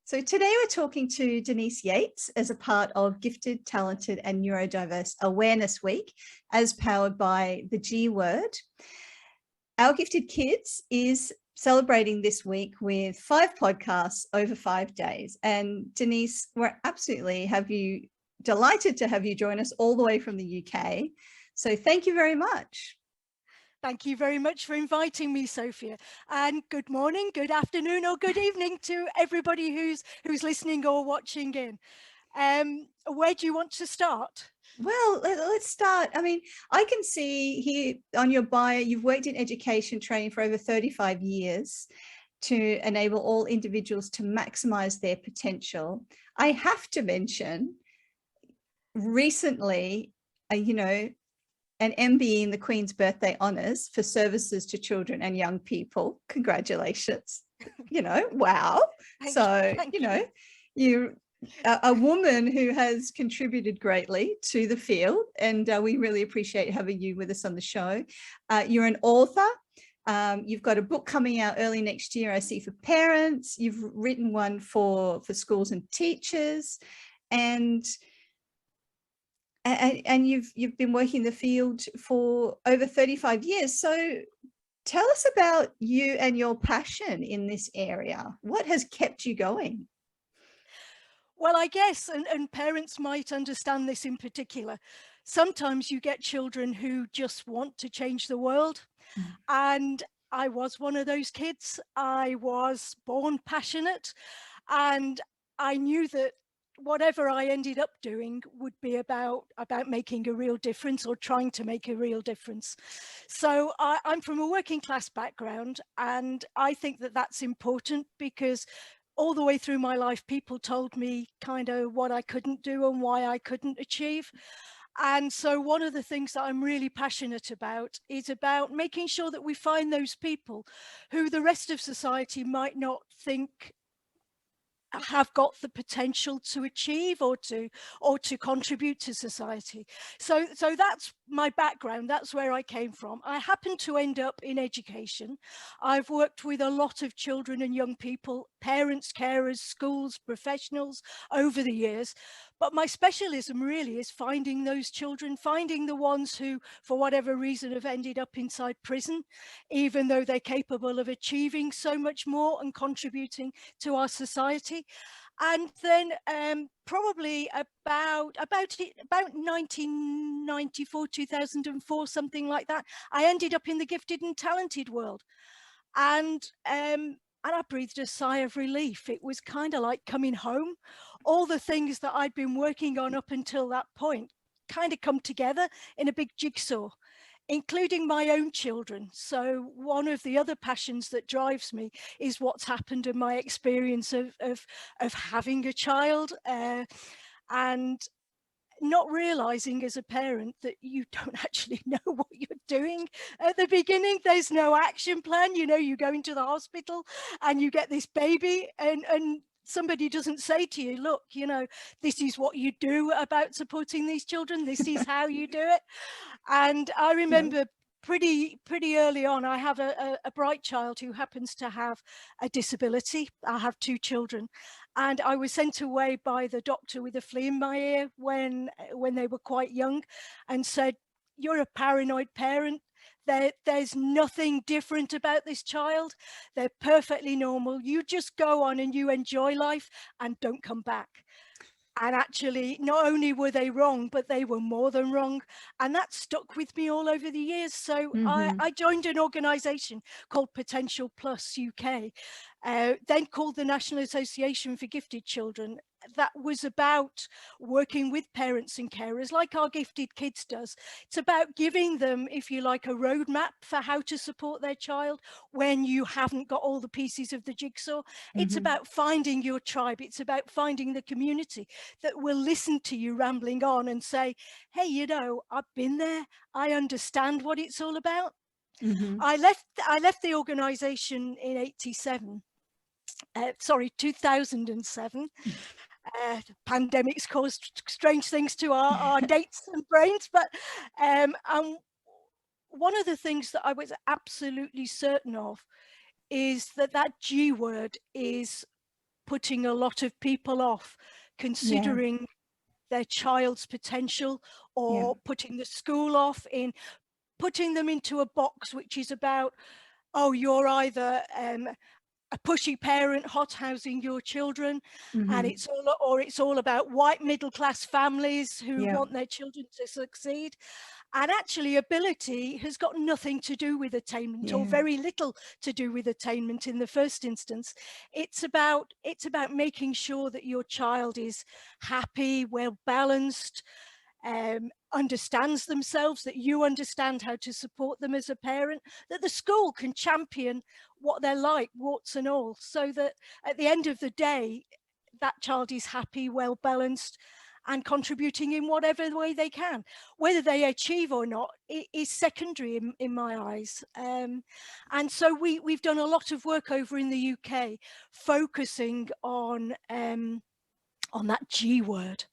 So today we're talking to Denise Yates as a part of Gifted, Talented and Neurodiverse Awareness Week, as powered by the G Word. Our Gifted Kids is celebrating this week with 5 podcasts over 5 days. And Denise, we're absolutely delighted to have you join us all the way from the UK. So thank you very much. Thank you very much for inviting me, Sophia. And good morning, good afternoon, or good evening to everybody who's listening or watching in. Where do you want to start? Well, let's start. I mean, I can see here on your bio, you've worked in education training for over 35 years to enable all individuals to maximize their potential. I have to mention, recently, an MBE in the Queen's Birthday Honours for services to children and young people. Congratulations. Wow. You're a woman who has contributed greatly to the field, and we really appreciate having you with us on the show. You're an author. You've got a book coming out early next year, I see, for parents. You've written one for schools and teachers, and you've been working in the field for over 35 years. So tell us about you and your passion in this area. What has kept you going? Well, I guess, and parents might understand this in particular, sometimes you get children who just want to change the world. And I was one of those kids. I was born passionate, and I knew that whatever I ended up doing would be about making a real difference, or trying to make a real difference. So I'm from a working class background, and I think that that's important, because all the way through my life, people told me kind of what I couldn't do and why I couldn't achieve. And so one of the things that I'm really passionate about is about making sure that we find those people who the rest of society might not think have got the potential to achieve or to contribute to society. So that's my background. That's where I came from. I happened to end up in education. I've worked with a lot of children and young people, parents, carers, schools, professionals over the years. But my specialism really is finding those children, finding the ones who, for whatever reason, have ended up inside prison, even though they're capable of achieving so much more and contributing to our society. And then probably about 1994, 2004, something like that, I ended up in the gifted and talented world. And I breathed a sigh of relief. It was kind of like coming home. All the things that I'd been working on up until that point kind of come together in a big jigsaw, including my own children. So one of the other passions that drives me is what's happened in my experience of having a child, and not realizing as a parent that you don't actually know what you're doing at the beginning. There's no action plan. You go into the hospital and you get this baby, and somebody doesn't say to you, look, this is what you do about supporting these children. This is how you do it. And I remember pretty early on, I have a bright child who happens to have a disability. I have 2 children, and I was sent away by the doctor with a flea in my ear when they were quite young, and said, you're a paranoid parent. There's nothing different about this child. They're perfectly normal. You just go on and you enjoy life and don't come back. And actually, not only were they wrong, but they were more than wrong. And that stuck with me all over the years. So I joined an organisation called Potential Plus UK, then called the National Association for Gifted Children. That was about working with parents and carers, like our Gifted Kids does. It's about giving them, if you like, a roadmap for how to support their child when you haven't got all the pieces of the jigsaw. It's about finding your tribe. It's about finding the community that will listen to you rambling on and say, hey, I've been there. I understand what it's all about. I left the organisation in 2007. Pandemics caused strange things to our dates and brains, but one of the things that I was absolutely certain of is that G word is putting a lot of people off considering their child's potential, or putting the school off, in putting them into a box which is about, oh, you're either a pushy parent hothousing your children, and it's all about white middle class families who want their children to succeed. And actually, ability has got nothing to do with attainment, or very little to do with attainment in the first instance. It's about making sure that your child is happy, well balanced, understands themselves, that you understand how to support them as a parent, that the school can champion what they're like, warts and all, so that at the end of the day, that child is happy, well balanced, and contributing in whatever way they can. Whether they achieve or not is secondary in my eyes. And so we've done a lot of work over in the UK focusing on that G word.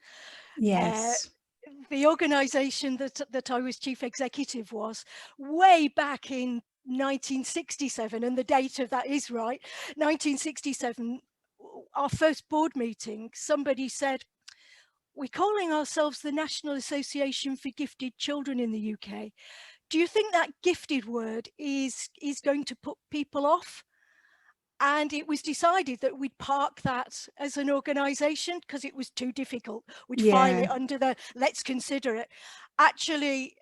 Yes. The organisation that I was chief executive was way back in 1967, and the date of that is right, 1967, our first board meeting, somebody said, we're calling ourselves the National Association for Gifted Children in the UK. Do you think that gifted word is going to put people off? And it was decided that we'd park that as an organisation because it was too difficult. We'd file it under the let's consider it. Actually,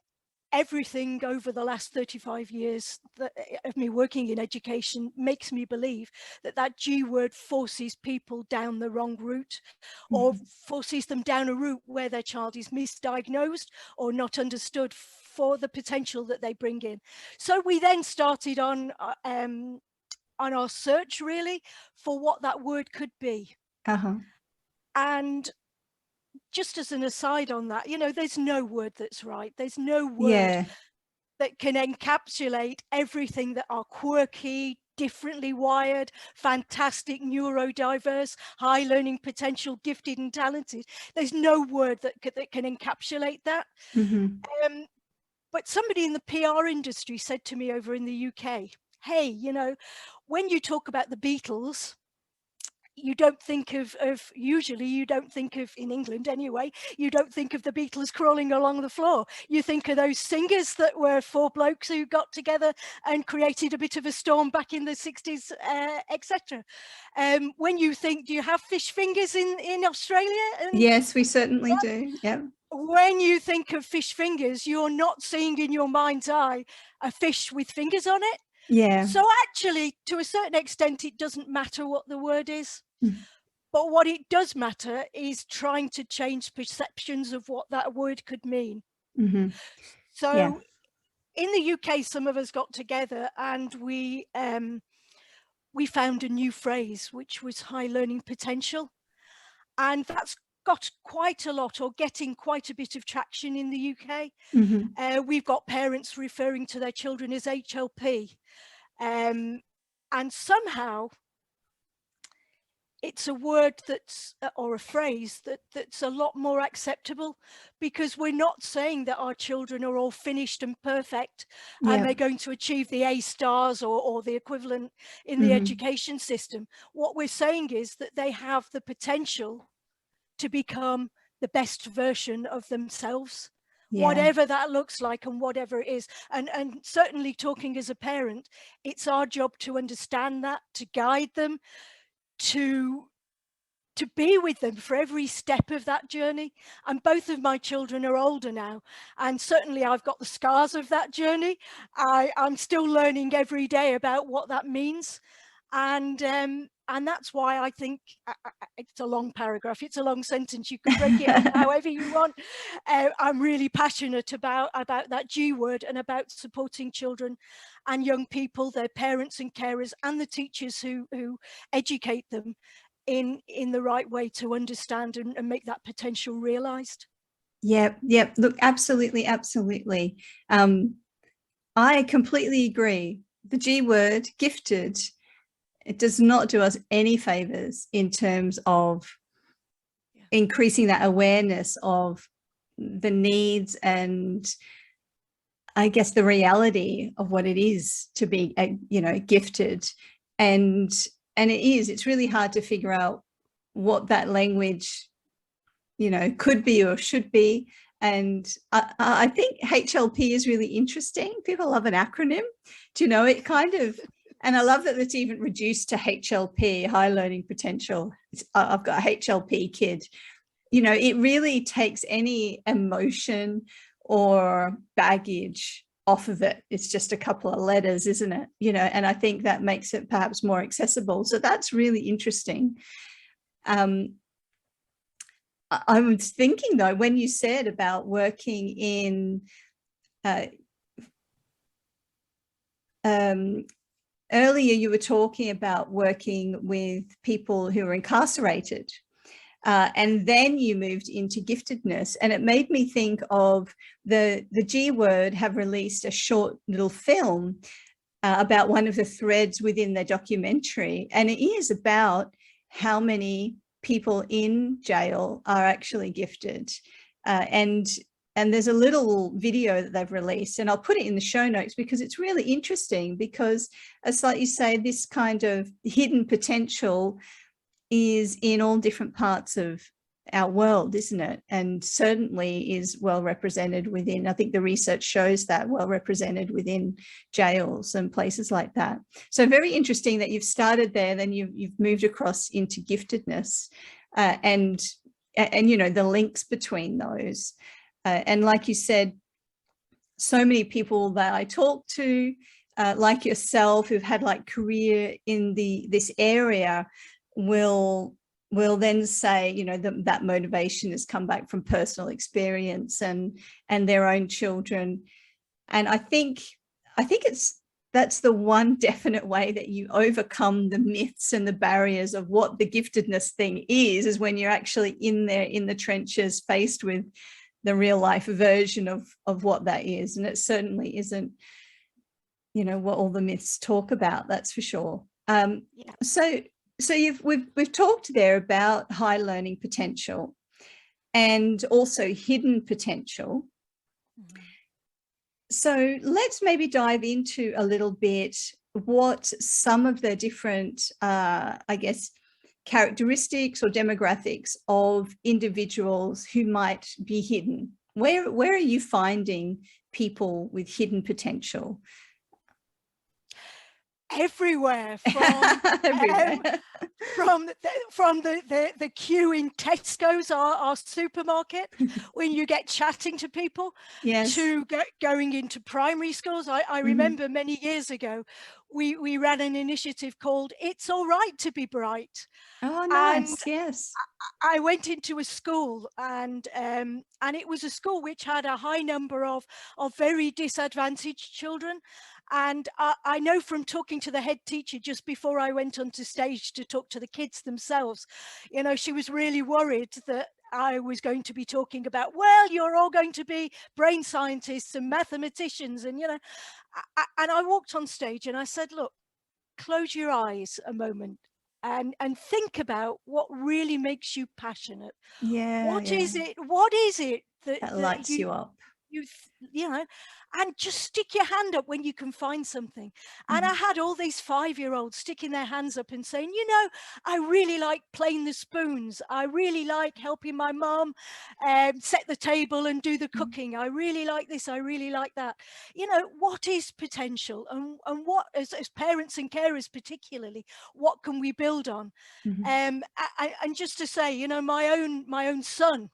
everything over the last 35 years of me working in education makes me believe that G word forces people down the wrong route, or forces them down a route where their child is misdiagnosed or not understood for the potential that they bring in. So we then started on our search really for what that word could be. And just as an aside on that, you know, there's no word that's right. There's no word that can encapsulate everything that are quirky, differently wired, fantastic, neurodiverse, high learning potential, gifted and talented. There's no word that can encapsulate that. But somebody in the PR industry said to me over in the UK, hey, you know, when you talk about the Beatles, you don't think of usually you don't think of, in England anyway, you don't think of the Beatles crawling along the floor. You think of those singers that were four blokes who got together and created a bit of a storm back in the 60s, etc. When you think, do you have fish fingers in Australia? And yes, we certainly do. When you think of fish fingers, you're not seeing in your mind's eye a fish with fingers on it. So actually, to a certain extent, it doesn't matter what the word is. But what it does matter is trying to change perceptions of what that word could mean. So in the UK, some of us got together and we found a new phrase, which was high learning potential. And that's got quite a lot, or getting quite a bit of traction in the UK. We've got parents referring to their children as HLP. And somehow it's a word that's, or a phrase that's a lot more acceptable, because we're not saying that our children are all finished and perfect and they're going to achieve the A stars or the equivalent in the education system. What we're saying is that they have the potential to become the best version of themselves. Whatever that looks like and whatever it is. And certainly, talking as a parent, it's our job to understand that, to guide them, to be with them for every step of that journey. And both of my children are older now, and certainly I've got the scars of that journey. I'm still learning every day about what that means. And that's why I think it's a long paragraph, it's a long sentence, you can break it up however you want. I'm really passionate about that G word, and about supporting children and young people, their parents and carers, and the teachers who educate them in the right way to understand and make that potential realized. Look, absolutely. I completely agree. The G word, gifted, it does not do us any favors in terms of increasing that awareness of the needs and, I guess, the reality of what it is to be, you know, gifted. And it's really hard to figure out what that language, you know, could be or should be. And I think HLP is really interesting. People love an acronym. Do you know, it kind of, and I love that it's even reduced to HLP, high learning potential. I've got a HLP kid. You know, it really takes any emotion or baggage off of it. It's just a couple of letters, isn't it? You know, and I think that makes it perhaps more accessible. So that's really interesting. I was thinking, though, when you said about working in earlier, you were talking about working with people who are incarcerated, and then you moved into giftedness, and it made me think of the G Word have released a short little film about one of the threads within their documentary, and it is about how many people in jail are actually gifted, and there's a little video that they've released, and I'll put it in the show notes because it's really interesting, because it's like you say, this kind of hidden potential is in all different parts of our world, isn't it? And certainly is well represented within, I think the research shows that, well represented within jails and places like that. So very interesting that you've started there, then you've moved across into giftedness, and you know, the links between those. And like you said, so many people that I talk to, like yourself, who've had like career in this area, will then say, you know, that motivation has come back from personal experience and their own children. And I think that's the one definite way that you overcome the myths and the barriers of what the giftedness thing is when you're actually in there in the trenches, faced with the real life version of what that is. And it certainly isn't, you know, what all the myths talk about, that's for sure. Yeah. So we've talked there about high learning potential and also hidden potential. Mm-hmm. So let's maybe dive into a little bit what some of the different, I guess, characteristics or demographics of individuals who might be hidden. Where are you finding people with hidden potential? Everywhere, from the queue in Tesco's, our supermarket, when you get chatting to people, yes, to going into primary schools. I remember many years ago, we ran an initiative called "It's All Right to Be Bright." Oh, nice! And yes, I went into a school, and it was a school which had a high number of very disadvantaged children. And I know from talking to the head teacher just before I went onto stage to talk to the kids themselves, you know, she was really worried that I was going to be talking about, well, you're all going to be brain scientists and mathematicians. And, you know, and I walked on stage and I said, look, close your eyes a moment and think about what really makes you passionate. Yeah. What is it that lights you up? You know, and just stick your hand up when you can find something. And I had all these 5-year-olds sticking their hands up and saying, you know, I really like playing the spoons. I really like helping my mom set the table and do the cooking. I really like this. I really like that. You know, what is potential, and what, as parents and carers particularly, what can we build on? And just to say, you know, my own son,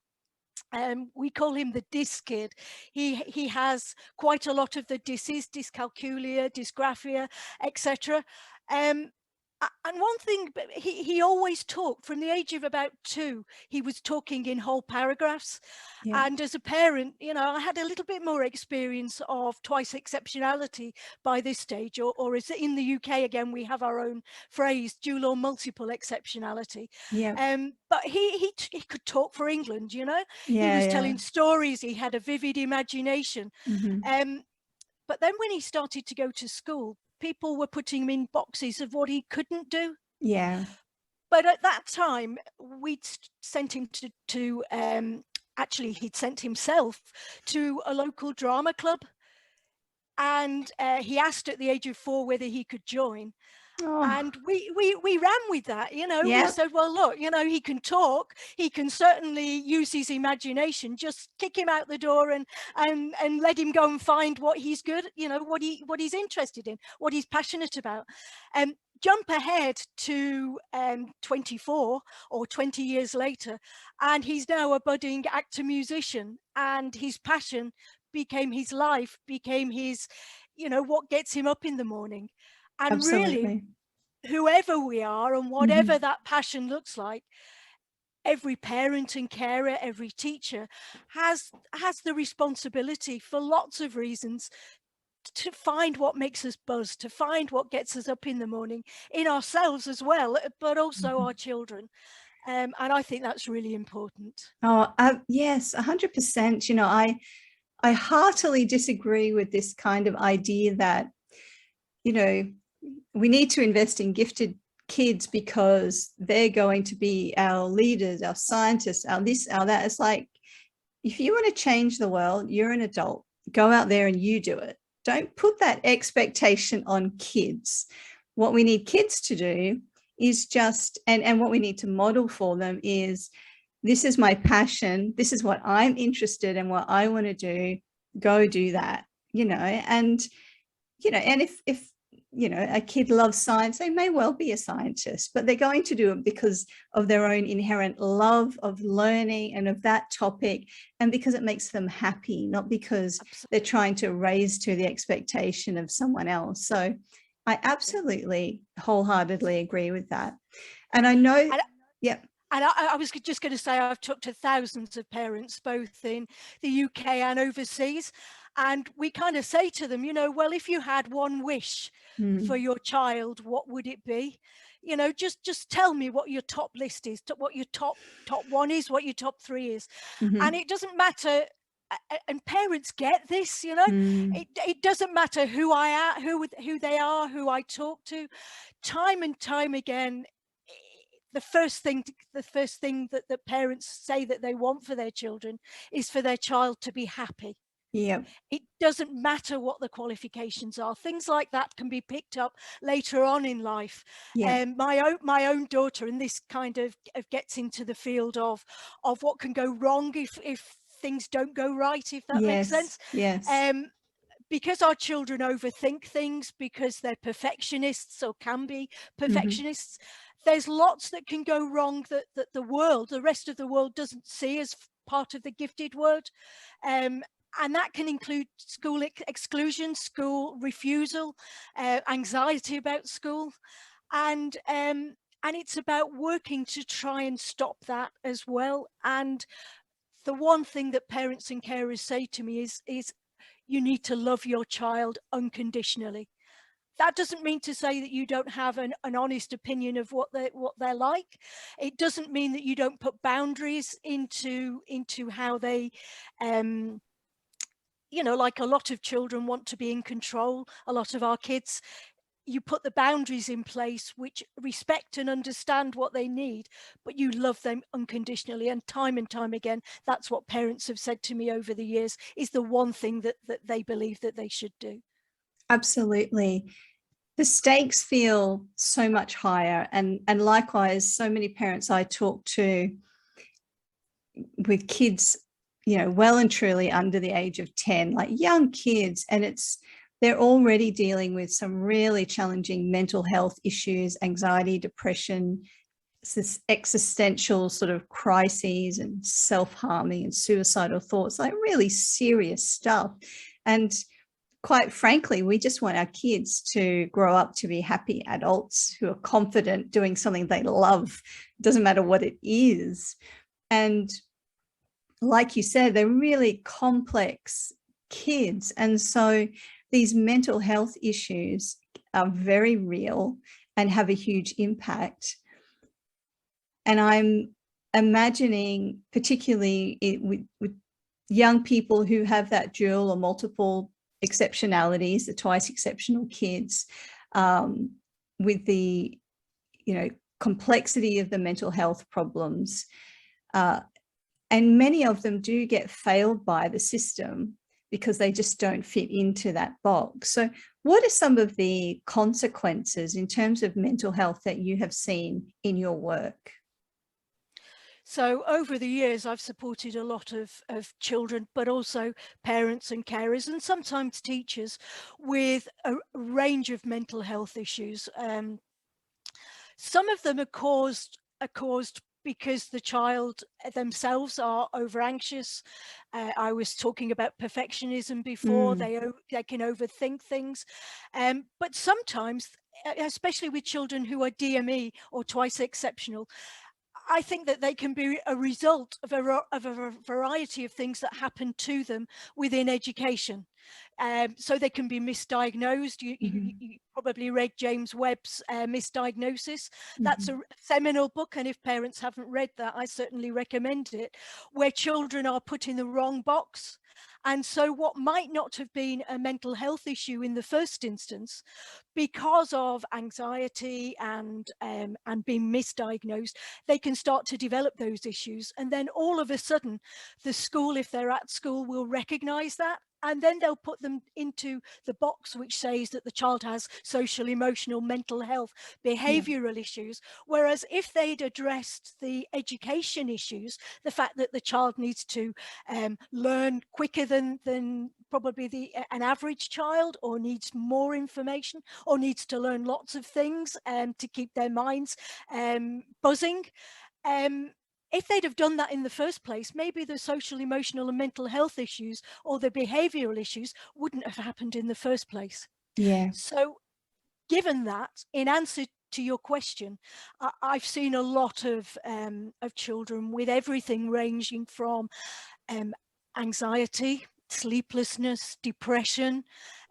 we call him the DIS kid. He has quite a lot of the DISs, dyscalculia, dysgraphia, etc. And one thing, he always talked from the age of about 2. He was talking in whole paragraphs. Yeah. And as a parent, you know, I had a little bit more experience of twice exceptionality by this stage, or as in the UK, again, we have our own phrase, dual or multiple exceptionality. Yeah. But he could talk for England, you know. Yeah, he was telling stories. He had a vivid imagination. But then when he started to go to school, people were putting him in boxes of what he couldn't do. Yeah. But at that time, we'd sent him to actually, he'd sent himself to a local drama club. And he asked at the age of 4 whether he could join. Oh, And we ran with that, you know. We yeah, said, well, look, you know, he can talk, he can certainly use his imagination, just kick him out the door and let him go and find what he's good, you know, what he's interested in, what he's passionate about. Jump ahead to 24 or 20 years later, and he's now a budding actor musician, and his passion became his life, became his, you know, what gets him up in the morning. And really, absolutely. whoever we are and whatever Mhm. that passion looks like, every parent and carer, every teacher has the responsibility, for lots of reasons, to find what makes us buzz, to find what gets us up in the morning, in ourselves as well, but also our Mhm. children. And I think that's really important. Oh, yes, 100%. You know, I heartily disagree with this kind of idea that, you know, we need to invest in gifted kids because they're going to be our leaders, our scientists, our this, our that. It's like, if you want to change the world, you're an adult. Go out there and you do it. Don't put that expectation on kids. What we need kids to do is just, and what we need to model for them is, this is my passion. This is what I'm interested in, what I want to do. Go do that, you know, and, you know, and if, you know, a kid loves science, they may well be a scientist, but they're going to do it because of their own inherent love of learning and of that topic, and because it makes them happy, not because they're trying to raise to the expectation of someone else. So I absolutely wholeheartedly agree with that. And I know, And, yeah. and I was just going to say, I've talked to thousands of parents, both in the UK and overseas. And we kind of say to them, you know, well, if you had one wish for your child, what would it be? You know, just tell me what your top list is, what your top one is, what your top 3 is. And Mm-hmm. it doesn't matter. And parents get this, you know, Mm. it doesn't matter who I am, who they are, who I talk to. Time and time again, the first thing that parents say that they want for their children is for their child to be happy. Yeah. It doesn't matter what the qualifications are. Things like that can be picked up later on in life. Yeah. My own daughter, and this kind of gets into the field of what can go wrong if things don't go right, if that makes Yes. sense. Yes. Um, because our children overthink things, because they're perfectionists or can be Mm-hmm. perfectionists, there's lots that can go wrong that the rest of the world doesn't see as part of the gifted world. And that can include school exclusion, school refusal, anxiety about school. And it's about working to try and stop that as well. And the one thing that parents and carers say to me is you need to love your child unconditionally. That doesn't mean to say that you don't have an honest opinion of what they're like. It doesn't mean that you don't put boundaries into how they, you know, like a lot of children want to be in control. A lot of our kids, you put the boundaries in place which respect and understand what they need, but you love them unconditionally. And time again, that's what parents have said to me over the years is the one thing that they believe that they should do. Absolutely. The stakes feel so much higher. And likewise, so many parents I talk to with kids, you know, well and truly under the age of 10, like young kids, and they're already dealing with some really challenging mental health issues, anxiety, depression, existential sort of crises and self-harming and suicidal thoughts, like really serious stuff. And quite frankly, we just want our kids to grow up to be happy adults who are confident doing something they love. It doesn't matter what it is. And like you said, they're really complex kids. And so these mental health issues are very real and have a huge impact. And I'm imagining, particularly with young people who have that dual or multiple exceptionalities, the twice exceptional kids, with the, you know, complexity of the mental health problems. And many of them do get failed by the system because they just don't fit into that box. So what are some of the consequences in terms of mental health that you have seen in your work? So over the years, I've supported a lot of children, but also parents and carers, and sometimes teachers, with a range of mental health issues. Some of them are caused because the child themselves are over anxious. I was talking about perfectionism before. They can overthink things, but sometimes, especially with children who are DME or twice exceptional, I think that they can be a result of a variety of things that happen to them within education. So they can be misdiagnosed. You probably read James Webb's Misdiagnosis. That's a seminal book, and if parents haven't read that, I certainly recommend it, where children are put in the wrong box. And so what might not have been a mental health issue in the first instance, because of anxiety and being misdiagnosed, they can start to develop those issues. And then all of a sudden, the school, if they're at school, will recognize that. And then they'll put them into the box which says that the child has social, emotional, mental health, behavioral issues. Whereas if they'd addressed the education issues, the fact that the child needs to learn quicker than probably an average child, or needs more information, or needs to learn lots of things to keep their minds buzzing. If they'd have done that in the first place, maybe the social, emotional and mental health issues or the behavioral issues wouldn't have happened in the first place. Yeah. So given that, in answer to your question, I've seen a lot of children with everything ranging from anxiety, sleeplessness, depression,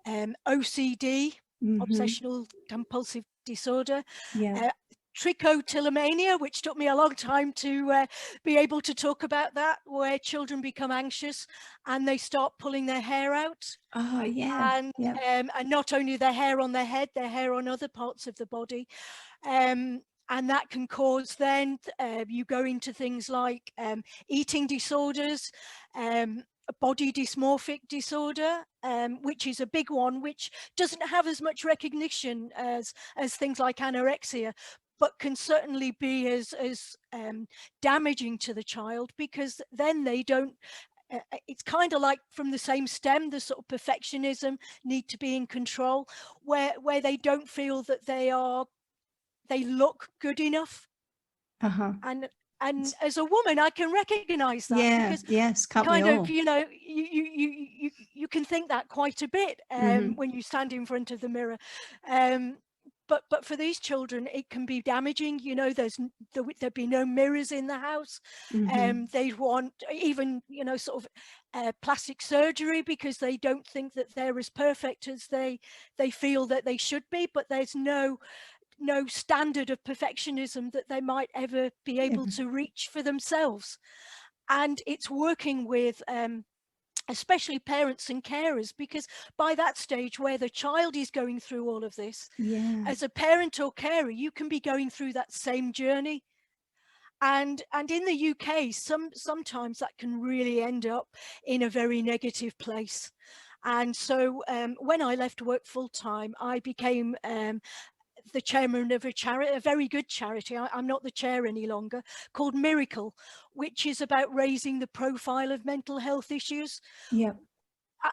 OCD, obsessional compulsive disorder, Trichotillomania, which took me a long time to be able to talk about that, where children become anxious and they start pulling their hair out. Oh, yeah. And not only their hair on their head, their hair on other parts of the body. And that can cause then you go into things like eating disorders, body dysmorphic disorder, which is a big one, which doesn't have as much recognition as things like anorexia, but can certainly be as damaging to the child, because then they don't, it's kind of like from the same stem, the sort of perfectionism, need to be in control, where they don't feel that they look good enough. And as a woman, I can recognize that, because kind of, you know, you can think that quite a bit when you stand in front of the mirror. But for these children, it can be damaging. You know, there'd be no mirrors in the house. They'd want even, you know, sort of plastic surgery, because they don't think that they're as perfect as they feel that they should be. But there's no standard of perfectionism that they might ever be able to reach for themselves. And it's working with especially parents and carers, because by that stage where the child is going through all of this, as a parent or carer, you can be going through that same journey. And in the UK, sometimes that can really end up in a very negative place. And so when I left work full time, I became the chairman of a charity, a very good charity. I'm not the chair any longer, called Miracle, which is about raising the profile of mental health issues.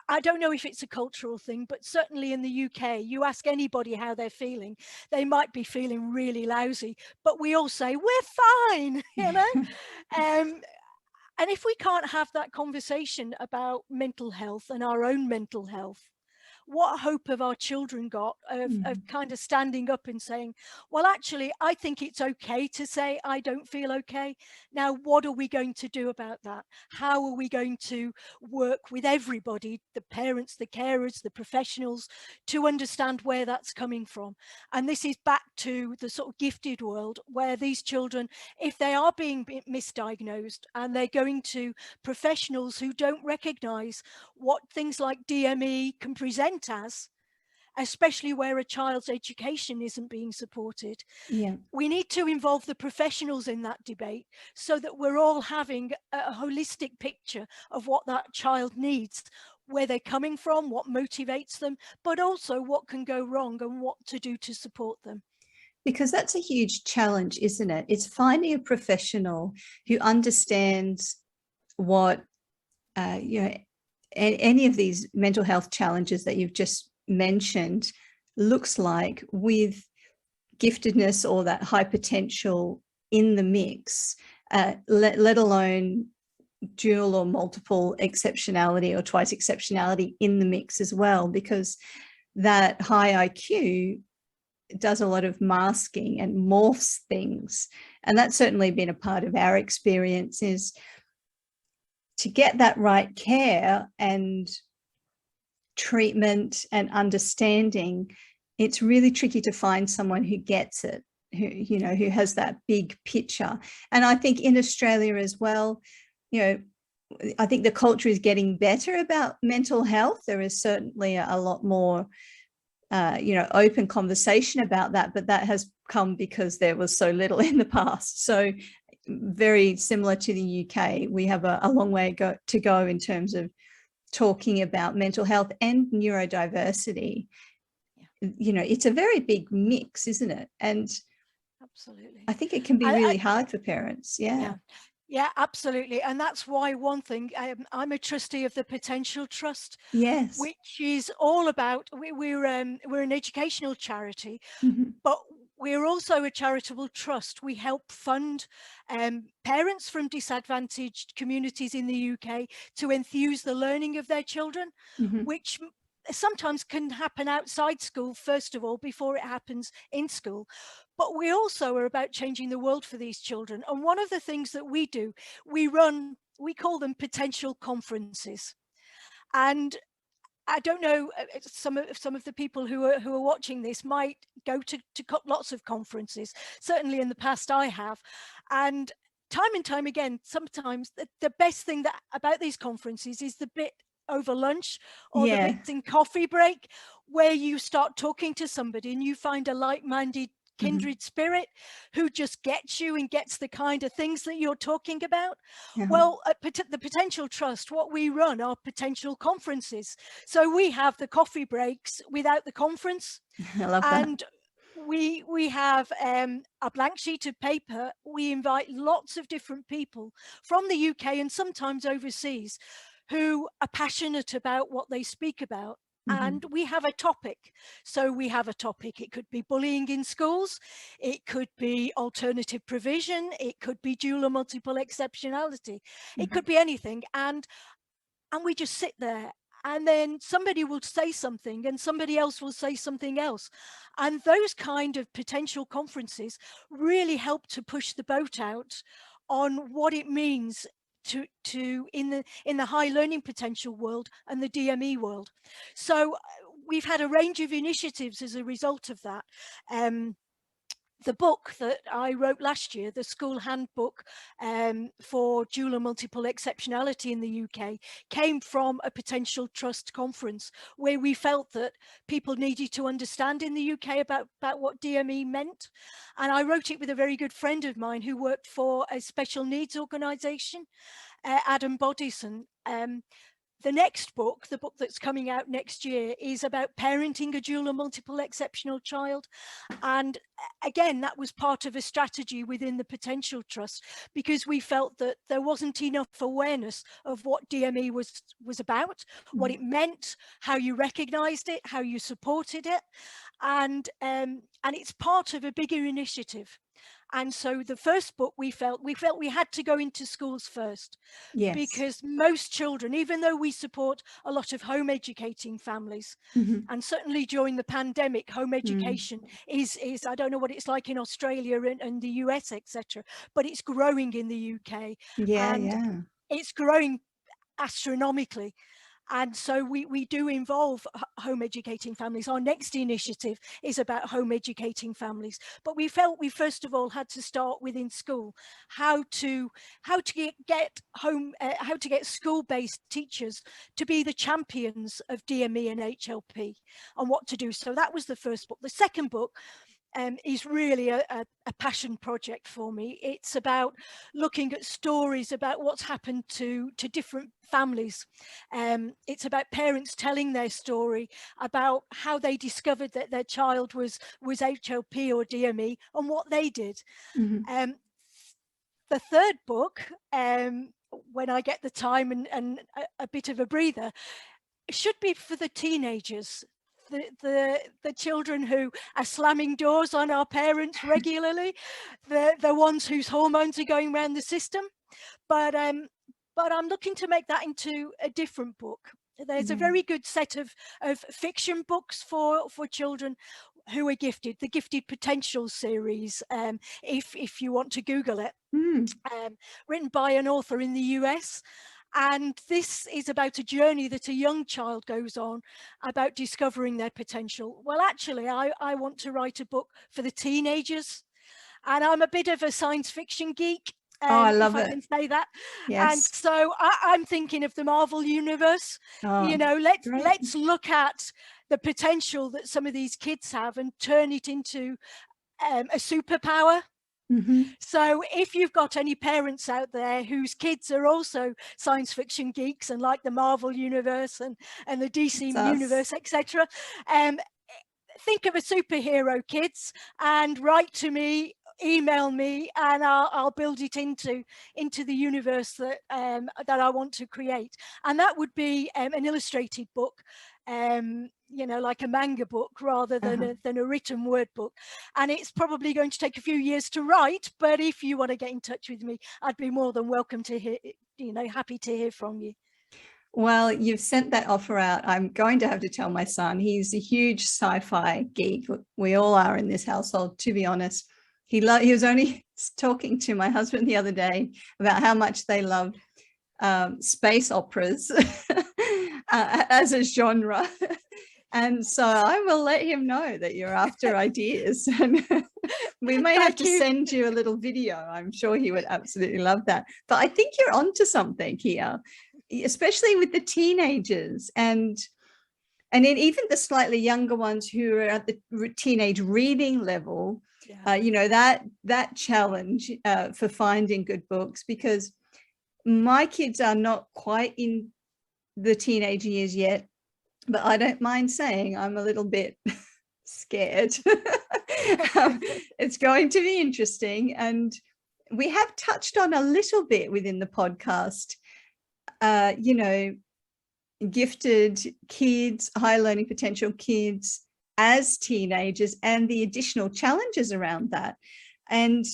I don't know if it's a cultural thing, but certainly in the UK, you ask anybody how they're feeling, they might be feeling really lousy, but we all say, we're fine, you know? And if we can't have that conversation about mental health and our own mental health, what hope have our children got of kind of standing up and saying, well, actually, I think it's okay to say I don't feel okay. Now, what are we going to do about that? How are we going to work with everybody, the parents, the carers, the professionals, to understand where that's coming from? And this is back to the sort of gifted world, where these children, if they are being misdiagnosed and they're going to professionals who don't recognize what things like DME can present as, especially where a child's education isn't being supported. We need to involve the professionals in that debate, so that we're all having a holistic picture of what that child needs, where they're coming from, what motivates them, but also what can go wrong and what to do to support them. Because that's a huge challenge, isn't it? It's finding a professional who understands what, any of these mental health challenges that you've just mentioned looks like, with giftedness or that high potential in the mix, let alone dual or multiple exceptionality or twice exceptionality in the mix as well, because that high IQ does a lot of masking and morphs things. And that's certainly been a part of our experience, is to get that right care and treatment and understanding. It's really tricky to find someone who gets it, who has that big picture. And I think in Australia as well, I think the culture is getting better about mental health. There is certainly a lot more open conversation about that, but that has come because there was so little in the past. So very similar to the UK, we have a long way to go in terms of talking about mental health and neurodiversity. It's a very big mix, isn't it? And absolutely, I think it can be really hard for parents. Yeah, absolutely. And that's why one thing, I'm a trustee of the Potential Trust, yes, which is all about, we're an educational charity, but we're also a charitable trust. We help fund parents from disadvantaged communities in the UK to enthuse the learning of their children, which sometimes can happen outside school, first of all, before it happens in school. But we also are about changing the world for these children. And one of the things that we do, we call them potential conferences. And I don't know, some of the people who are watching this might go to lots of conferences. Certainly in the past I have. And time again, sometimes the best thing about these conferences is the bit over lunch or the bit in coffee break, where you start talking to somebody and you find a like-minded kindred spirit who just gets you and gets the kind of things that you're talking about. Well, at the Potential Trust, what we run are potential conferences. So we have the coffee breaks without the conference. I love and that. we have a blank sheet of paper. We invite lots of different people from the UK and sometimes overseas who are passionate about what they speak about. And we have a topic. So we have a topic. It could be bullying in schools. It could be alternative provision. It could be dual or multiple exceptionality. It could be anything. And we just sit there, and then somebody will say something and somebody else will say something else. And those kind of potential conferences really help to push the boat out on what it means to in the high learning potential world and the DME world. So we've had a range of initiatives as a result of that. The book that I wrote last year, the school handbook for dual and multiple exceptionality in the UK, came from a Potential Trust conference where we felt that people needed to understand in the UK about what DME meant. And I wrote it with a very good friend of mine who worked for a special needs organisation, Adam Bodison. The next book, the book that's coming out next year, is about parenting a dual or multiple exceptional child. And again, that was part of a strategy within the Potential Trust, because we felt that there wasn't enough awareness of what DME was about, what it meant, how you recognized it, how you supported it. And it's part of a bigger initiative. And so the first book, we felt we had to go into schools first, because most children, even though we support a lot of home educating families, and certainly during the pandemic, home education is I don't know what it's like in Australia and the US, etc., but it's growing in the UK, and it's growing astronomically. And so we do involve home educating families. Our next initiative is about home educating families. But we felt we first of all had to start within school, how to get school-based teachers to be the champions of DME and HLP, and what to do. So that was the first book. The second book is really a passion project for me. It's about looking at stories about what's happened to different families. It's about parents telling their story about how they discovered that their child was HLP or DME and what they did. Mm-hmm. The third book, when I get the time and a bit of a breather, should be for the teenagers, the children who are slamming doors on our parents regularly, the ones whose hormones are going around the system. But I'm looking to make that into a different book. There's a very good set of fiction books for children who are gifted, the Gifted Potential series, if you want to Google it, written by an author in the US. And this is about a journey that a young child goes on about discovering their potential. Well, actually, I want to write a book for the teenagers. And I'm a bit of a science fiction geek. I love if it. I can say that. Yes. And so I'm thinking of the Marvel universe. You know, let's look at the potential that some of these kids have and turn it into a superpower. So if you've got any parents out there whose kids are also science fiction geeks and like the Marvel universe and the DC universe, etc., think of a superhero, kids, and write to me, email me, and I'll build it into the universe that that I want to create. And that would be an illustrated book, you know, like a manga book rather than a written word book. And it's probably going to take a few years to write, but if you want to get in touch with me, I'd be more than welcome to hear, you know, happy to hear from you. Well, you've sent that offer out. I'm going to have to tell my son. He's a huge sci-fi geek. We all are in this household, to be honest. He was only talking to my husband the other day about how much they love space operas as a genre. And so I will let him know that you're after ideas. And we may have to send you a little video. I'm sure he would absolutely love that. But I think you're onto something here, especially with the teenagers and then even the slightly younger ones who are at the teenage reading level. You know, that challenge for finding good books, because my kids are not quite in the teenage years yet, but I don't mind saying I'm a little bit scared. It's going to be interesting. And we have touched on a little bit within the podcast, you know, gifted kids, high learning potential kids as teenagers and the additional challenges around that. And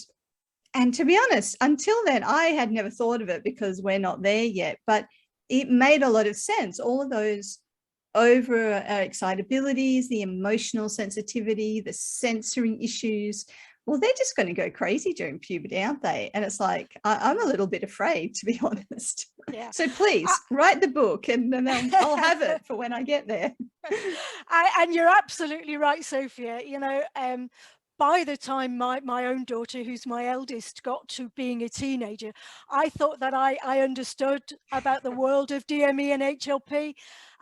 to be honest, until then, I had never thought of it because we're not there yet, but it made a lot of sense. All of those over excitabilities, the emotional sensitivity, the sensory issues, well, they're just going to go crazy during puberty, aren't they? And it's like, I'm a little bit afraid, to be honest. Yeah. So please write the book and then I'll have it for when I get there. And you're absolutely right, Sophia. You know, by the time my own daughter, who's my eldest, got to being a teenager, I thought that I understood about the world of DME and HLP.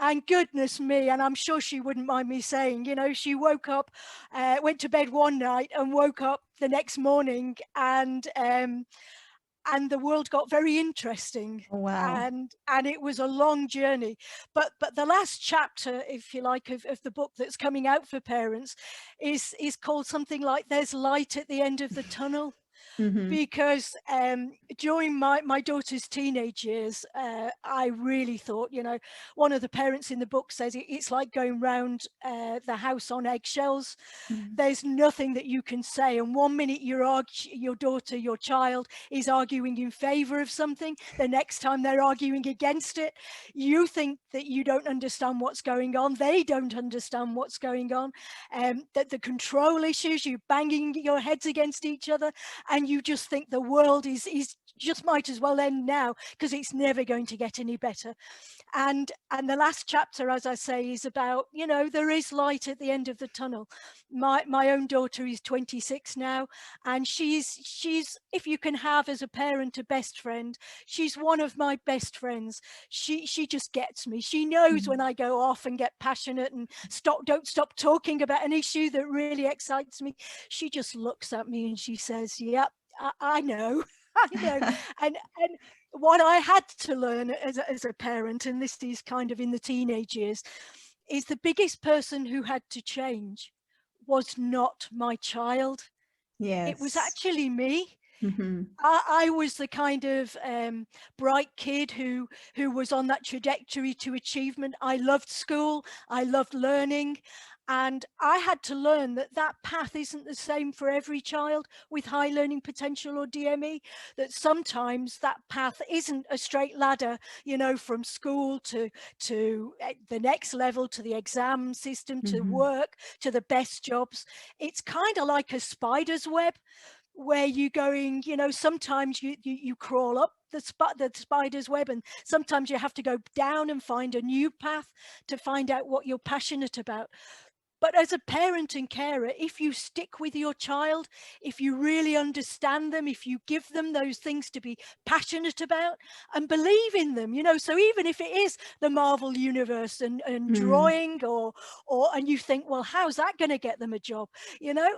And goodness me, and I'm sure she wouldn't mind me saying, you know, she woke up, went to bed one night and woke up the next morning, and the world got very interesting. Oh, wow. And it was a long journey, but the last chapter, if you like, of the book that's coming out for parents is called something like There's Light at the End of the Tunnel. Because during my daughter's teenage years, I really thought, you know, one of the parents in the book says it's like going round the house on eggshells. There's nothing that you can say, and one minute your daughter, your child, is arguing in favor of something, the next time they're arguing against it. You think that you don't understand what's going on, they don't understand what's going on, that the control issues, you banging your heads against each other, and you just think the world is just might as well end now, because it's never going to get any better. And the last chapter, as I say, is about, you know, there is light at the end of the tunnel. My own daughter is 26 now, and she's if you can have as a parent a best friend, she's one of my best friends. She just gets me. She knows when I go off and get passionate and don't stop talking about an issue that really excites me. She just looks at me and she says, yep, I know. I know. And what I had to learn as a parent, and this is kind of in the teenage years, is the biggest person who had to change was not my child. Yes. It was actually me. Mm-hmm. I was the kind of bright kid who was on that trajectory to achievement. I loved school. I loved learning. And I had to learn that that path isn't the same for every child with high learning potential or DME, that sometimes that path isn't a straight ladder, you know, from school to the next level, to the exam system, to work, to the best jobs. It's kind of like a spider's web, where you're going, you know, sometimes you crawl up the spider's web, and sometimes you have to go down and find a new path to find out what you're passionate about. But as a parent and carer, if you stick with your child, if you really understand them, if you give them those things to be passionate about and believe in them, you know, so even if it is the Marvel universe and drawing and you think, well, how's that going to get them a job? You know,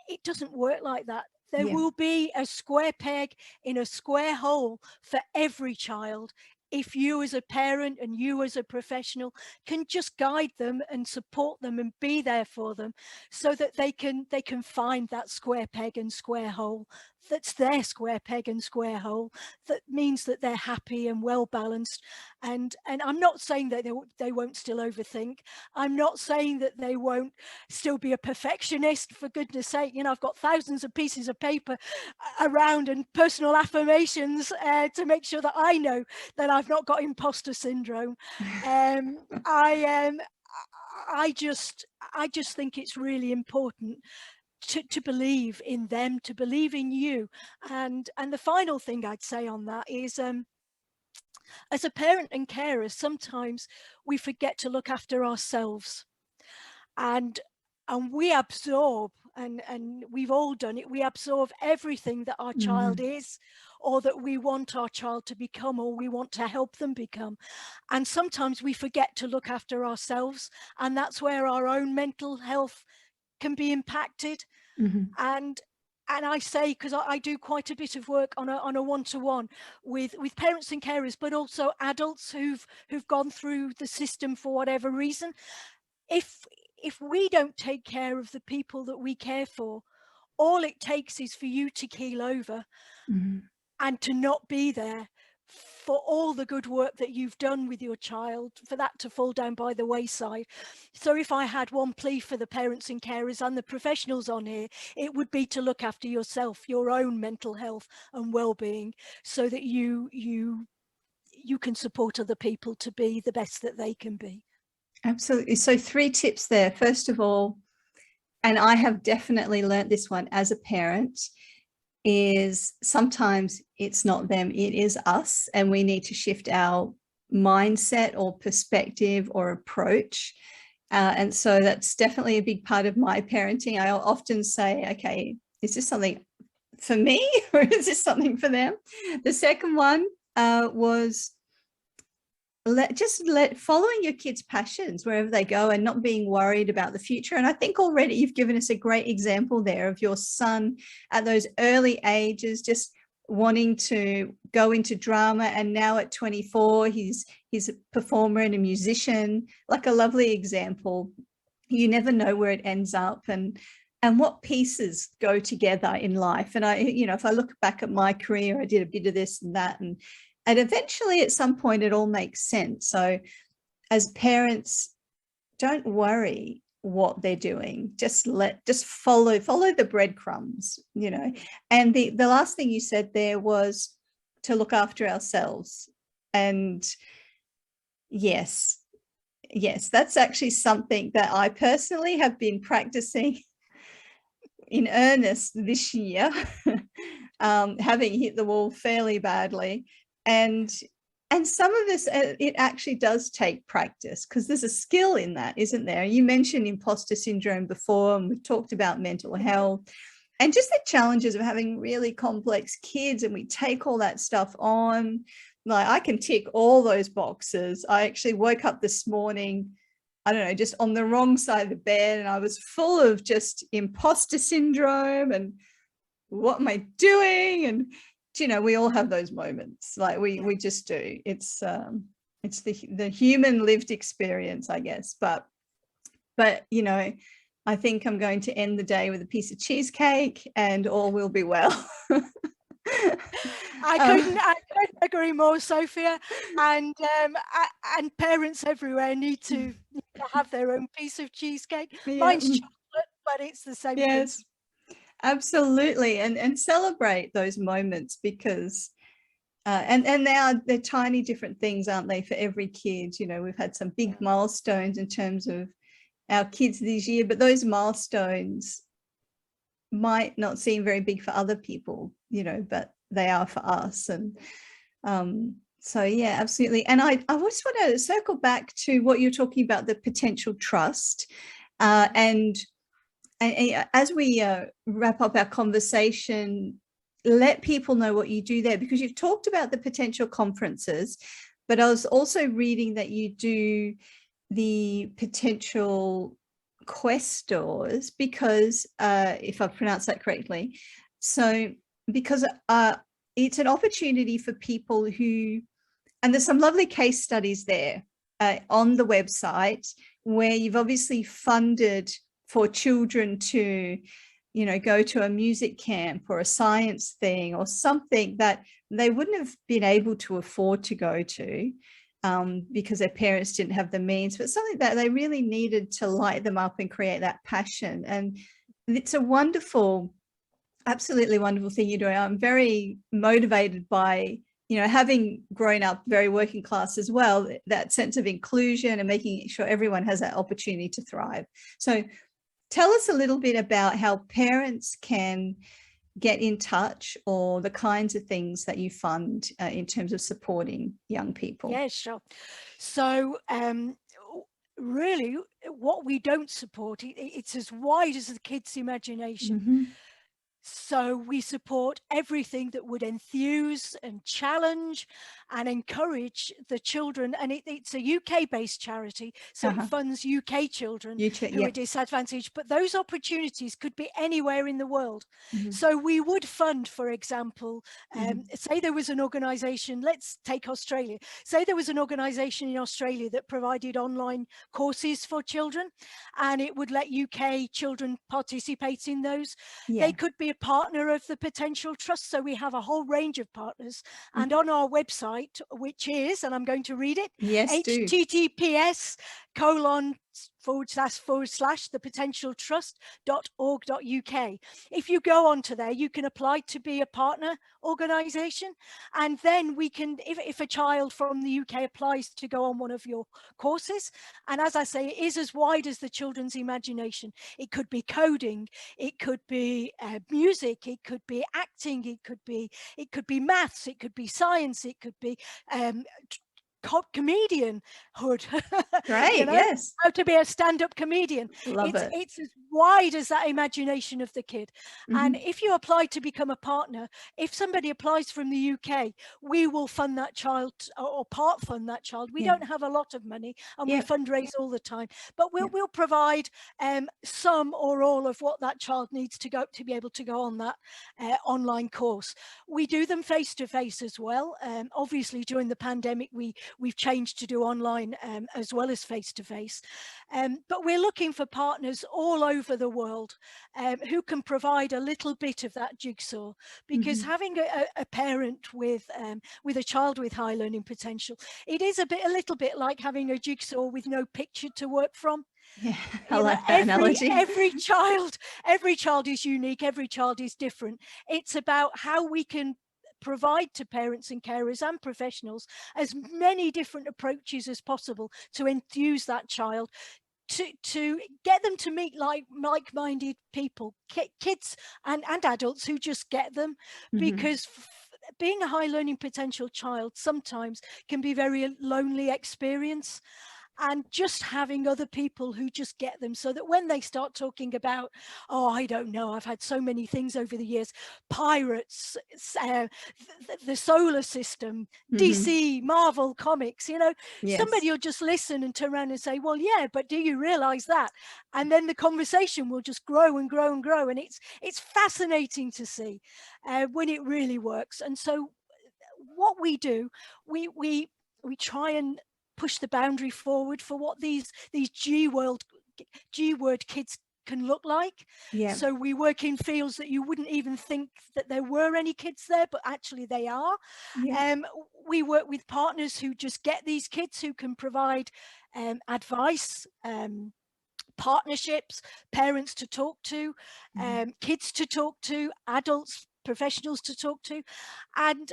it doesn't work like that. There will be a square peg in a square hole for every child, if you as a parent and you as a professional can just guide them and support them and be there for them, so that they can find that square peg and square hole that's their square peg and square hole, that means that they're happy and well balanced. And I'm not saying that they won't still overthink. I'm not saying that they won't still be a perfectionist, for goodness sake. You know, I've got thousands of pieces of paper around and personal affirmations to make sure that I know that I've not got imposter syndrome. I just think it's really important to believe in them, to believe in you. And the final thing I'd say on that is, as a parent and carer, sometimes we forget to look after ourselves, and we absorb, and we've all done it, we absorb everything that our child is, or that we want our child to become, or we want to help them become. And sometimes we forget to look after ourselves, and that's where our own mental health can be impacted. And I say, because I do quite a bit of work on a one-to-one with parents and carers, but also adults who've gone through the system for whatever reason. If we don't take care of the people that we care for, all it takes is for you to keel over and to not be there for all the good work that you've done with your child, for that to fall down by the wayside. So if I had one plea for the parents and carers and the professionals on here, it would be to look after yourself, your own mental health and well-being, so that you can support other people to be the best that they can be. Absolutely. So 3 tips there. First of all, and I have definitely learned this one as a parent, is sometimes it's not them, it is us, and we need to shift our mindset or perspective or approach. And so that's definitely a big part of my parenting. I'll often say, okay, is this something for me or is this something for them? The second one was following your kids' passions wherever they go and not being worried about the future. And I think already you've given us a great example there of your son at those early ages, just wanting to go into drama, and now at 24 he's a performer and a musician. Like a lovely example. You never know where it ends up and what pieces go together in life. And if I look back at my career, I did a bit of this and that, and eventually at some point it all makes sense. So as parents, don't worry what they're doing, just follow the breadcrumbs, And the last thing you said there was to look after ourselves. And yes, that's actually something that I personally have been practicing in earnest this year. having hit the wall fairly badly. And some of this, it actually does take practice, because there's a skill in that, isn't there? You mentioned imposter syndrome before, and we've talked about mental health and just the challenges of having really complex kids, and we take all that stuff on. Like, I can tick all those boxes. I actually woke up this morning, I don't know, just on the wrong side of the bed, and I was full of just imposter syndrome and what am I doing? And, you know, we all have those moments. Like, we just do. It's the human lived experience, I guess. But, you know, I think I'm going to end the day with a piece of cheesecake and all will be well. I couldn't agree more, Sophia. And parents everywhere need to have their own piece of cheesecake. Yeah. Mine's chocolate, but it's the same. Yes, thing. Absolutely. And celebrate those moments, because and they're tiny different things, aren't they, for every kid? You know, we've had some big milestones in terms of our kids this year, but those milestones might not seem very big for other people, you know, but they are for us. And so, yeah, absolutely. And I just want to circle back to what you're talking about, the potential trust. And as we wrap up our conversation, let people know what you do there, because you've talked about the potential conferences, but I was also reading that you do the potential questors, because if I've pronounced that correctly, so because it's an opportunity for people who, and there's some lovely case studies there on the website, where you've obviously funded for children to, you know, go to a music camp or a science thing or something that they wouldn't have been able to afford to go to because their parents didn't have the means, but something that they really needed to light them up and create that passion. And it's a wonderful, absolutely wonderful thing you're doing. I'm very motivated by, you know, having grown up very working class as well, that sense of inclusion and making sure everyone has that opportunity to thrive. So tell us a little bit about how parents can get in touch, or the kinds of things that you fund in terms of supporting young people. Yeah, sure. So really what we don't support, it's as wide as the kids' imagination. Mm-hmm. So we support everything that would enthuse and challenge and encourage the children. And it's a UK-based charity, so it funds UK children who are disadvantaged. But those opportunities could be anywhere in the world. Mm-hmm. So we would fund, for example, say there was an organisation, let's take Australia. Say there was an organisation in Australia that provided online courses for children, and it would let UK children participate in those. Yeah. They could be a partner of the potential trust. So we have a whole range of partners. Mm-hmm. And on our website, which is, and I'm going to read it, https://thepotentialtrust.org.uk. If you go onto there, you can apply to be a partner organisation, and then we can, if a child from the UK applies to go on one of your courses, and as I say, it is as wide as the children's imagination. It could be coding, it could be music, it could be acting, it could be maths, it could be science, it could be comedianhood. Right. You know, yes. How to be a stand-up comedian. It's as wide as that imagination of the kid. Mm-hmm. And if you apply to become a partner, if somebody applies from the UK, we will fund that child, or part fund that child. We don't have a lot of money, and we fundraise all the time, but we'll provide some or all of what that child needs to be able to go on that online course. We do them face-to-face as well. Obviously, during the pandemic, we've changed to do online as well as face-to-face. But we're looking for partners all over the world who can provide a little bit of that jigsaw, because having a parent with a child with high learning potential, it is a little bit like having a jigsaw with no picture to work from. Yeah, I like that analogy. Every child is unique. Every child is different. It's about how we can provide to parents and carers and professionals as many different approaches as possible to enthuse that child, to get them to meet like-minded people, kids and adults who just get them, because being a high learning potential child sometimes can be a very lonely experience. And just having other people who just get them, so that when they start talking about, oh, I don't know, I've had so many things over the years, pirates, the solar system, DC, Marvel comics, you know, somebody will just listen and turn around and say, well, yeah, but do you realize that? And then the conversation will just grow and grow and grow. And it's fascinating to see when it really works. And so what we do, we try and push the boundary forward for what these G word kids can look like. So we work in fields that you wouldn't even think that there were any kids there, but actually they are. We work with partners who just get these kids, who can provide advice, partnerships, parents to talk to, kids to talk to, adults, professionals to talk to, and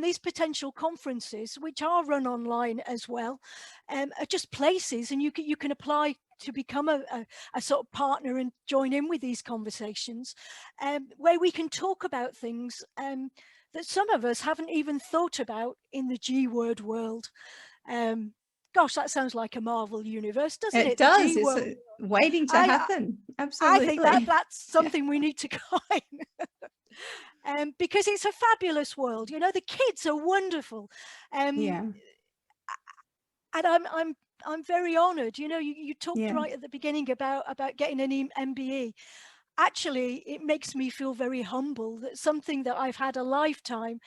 these potential conferences, which are run online as well, are just places, and you can apply to become a sort of partner and join in with these conversations, where we can talk about things that some of us haven't even thought about in the G word world. Gosh, that sounds like a Marvel universe, doesn't it? It does. It's waiting to happen. Absolutely. I think that's something we need to coin. Because it's a fabulous world. You know, the kids are wonderful. And I'm very honoured. You know, you talked right at the beginning about getting an MBE. Actually, it makes me feel very humble that something that I've had a lifetime,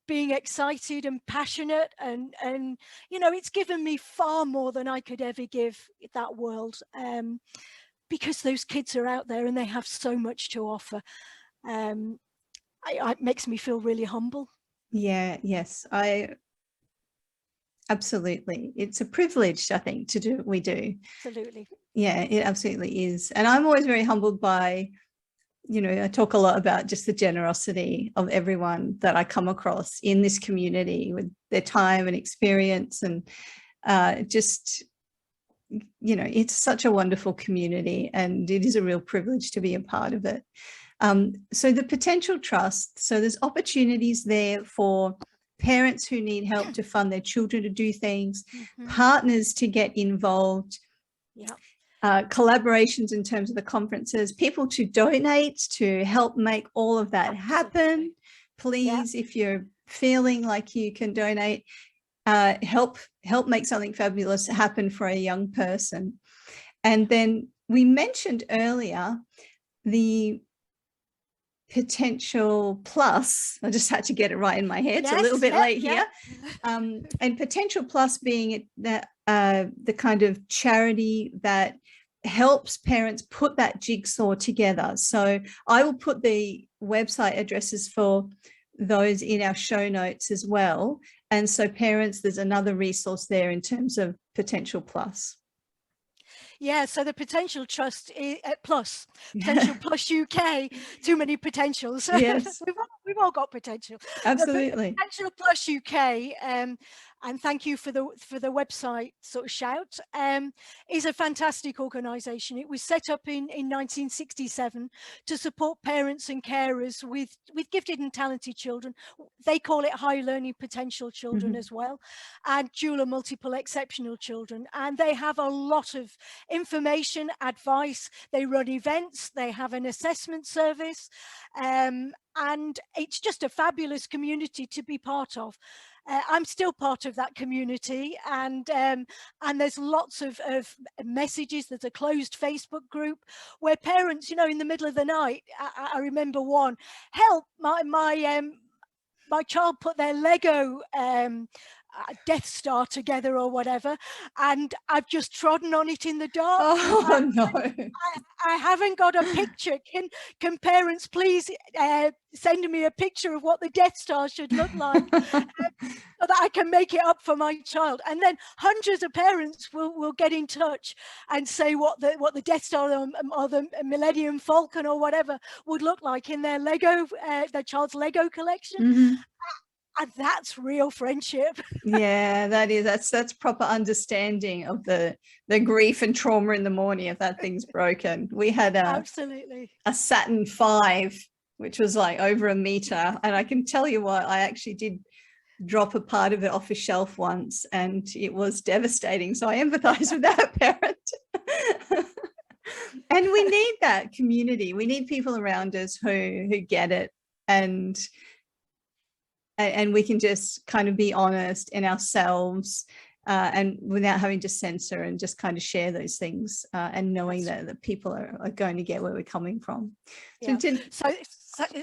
being excited and passionate, and you know, it's given me far more than I could ever give that world, because those kids are out there and they have so much to offer. It makes me feel really humble. Yes, absolutely. It's a privilege, I think, to do what we do. Absolutely. Yeah, it absolutely is. And I'm always very humbled by, you know, I talk a lot about just the generosity of everyone that I come across in this community, with their time and experience, and just, you know, it's such a wonderful community, and it is a real privilege to be a part of it. So the potential trust, so there's opportunities there for parents who need help to fund their children to do things, partners to get involved, collaborations in terms of the conferences, people to donate to help make all of that happen. Please, if you're feeling like you can donate, help make something fabulous happen for a young person. And then we mentioned earlier the potential plus. I just had to get it right in my head. It's a little bit late here. And potential plus being the kind of charity that helps parents put that jigsaw together. So I will put the website addresses for those in our show notes as well. And so parents, there's another resource there in terms of potential plus. Yeah, so the potential trust plus, potential plus UK, too many potentials. Yes, we've all got potential. Absolutely. The potential plus UK, and thank you for the website sort of shout, is a fantastic organisation. It was set up in 1967 to support parents and carers with gifted and talented children. They call it high learning potential children as well, and dual and multiple exceptional children. And they have a lot of information, advice. They run events. They have an assessment service, and it's just a fabulous community to be part of. I'm still part of that community, and there's lots of messages. There's a closed Facebook group where parents, you know, in the middle of the night, I remember one, help, my child put their Lego Death Star together or whatever, and I've just trodden on it in the dark. Oh no. I haven't got a picture. Can parents please send me a picture of what the Death Star should look like, so that I can make it up for my child? And then hundreds of parents will get in touch and say what the Death Star or the Millennium Falcon or whatever would look like in their child's Lego collection. And that's real friendship. Yeah, that's proper understanding of the grief and trauma in the morning if that thing's broken. We had Absolutely. a Saturn V, which was like over a meter, and I can tell you what, I actually did drop a part of it off a shelf once, and it was devastating. So I empathize with that parent. And we need that community. We need people around us who get it, and we can just kind of be honest in ourselves, and without having to censor, and just kind of share those things, and knowing that people are going to get where we're coming from. Yeah. So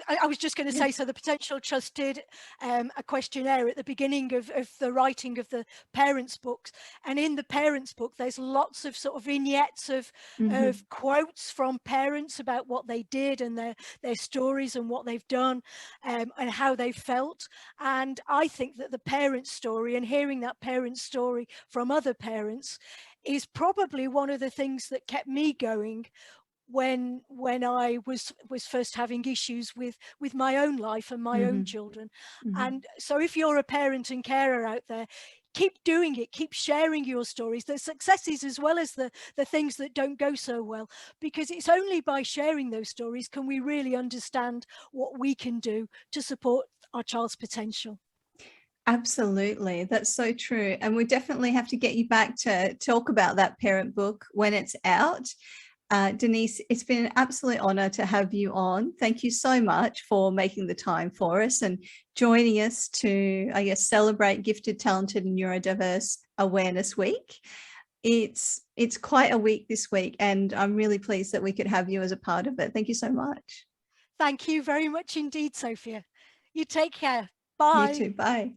I was just going to say, so the potential trust did a questionnaire at the beginning of the writing of the parents' books, and in the parents' book there's lots of sort of vignettes of quotes from parents about what they did and their stories and what they've done, and how they felt. And I think that the parent story, and hearing that parent story from other parents, is probably one of the things that kept me going when I was first having issues with my own life and my own children. And so if you're a parent and carer out there, keep doing it, keep sharing your stories, the successes as well as the things that don't go so well, because it's only by sharing those stories can we really understand what we can do to support our child's potential. Absolutely, that's so true. And we definitely have to get you back to talk about that parent book when it's out. Denise, it's been an absolute honor to have you on. Thank you so much for making the time for us and joining us to, I guess, celebrate Gifted, Talented and Neurodiverse Awareness Week. It's quite a week this week, and I'm really pleased that we could have you as a part of it. Thank you so much. Thank you very much indeed, Sophia. You take care. Bye. You too. Bye.